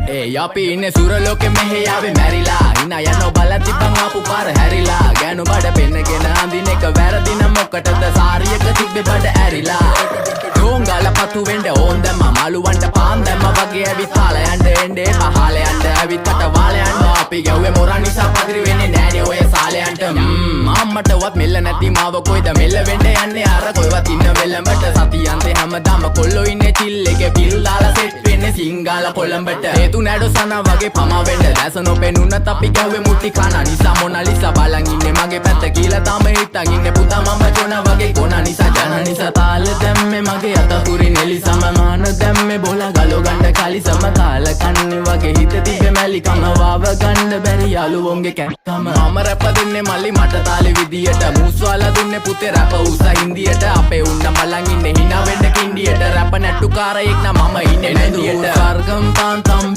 අපි ඉන්නේ සුරලෝකෙ මෙහෙ ආවේ මැරිලා හිනා යනවා බලන් තිබ්බන් ආපු පාර හැරිලා ගෑනු බඩ පෙන්නගෙන අඳින එක වැරදි නම් මොකටද සාරියක තිබ්බේ බඩ ඇරිලා ඩෝංගල පතු වෙන්න ඕන් දැම්ම මාළුවන්ට පාන් දැම්ම වගේ ඇවිත් හාල යන්න එන්නේ පහල යන්න ඇවිත් කට වාල යන්න අපි ගැව්වේ මොරා නිසා පදිරි වෙන්නේ නෑනේ ඔය සාලයන්ට අම්මටවත් මෙල්ල නැති මාව කොයිද මෙල්ල වෙන්න යන්නේ අර කොයිවත් ඉන්න වෙලමට සතියන්තේ හැමදාම කොල්ලෝ ඉන්නේ චිල් එකේ පිල් දාලා සෙට් වෙන්නේ සිංගාල කොළඹට හේතු නැඩෝ සනා වගේ පමා වෙන්න දැස නොපෙනුනත් අපි ගැව්වේ මුටි කන නිසා මොනාලිසා බලන් ඉන්නේ මගේ පැත්ත කියලා තාම හිටන් ඉන්නේ පුතා මම ජොන වගේ කොන නිසා ජන නිසා තාල දැම්මේ මගේ අතපුරි නෙලි සමමාන දැම්මේ බෝලා ගලෝ ගන්න කලි සම කාල කන්නේ වගේ හිත තිබ්බේ මැලි කම වාව ගන්න බැරි යාළුවෝන්ගේ කැක්කම මම රැප දෙන්නේ මල්ලි මට තාලේ විදියට මූස්වාලා දුන්නේ පුතේ රැප උසා හින්දියට අපේ උන්න මලන් ඉන්නේ hina වෙන්න කින්ඩියට රැප නැට්ටු කාරයෙක් නම් මම ඉන්නේ නැදියට සර්ගම් තාන්තම්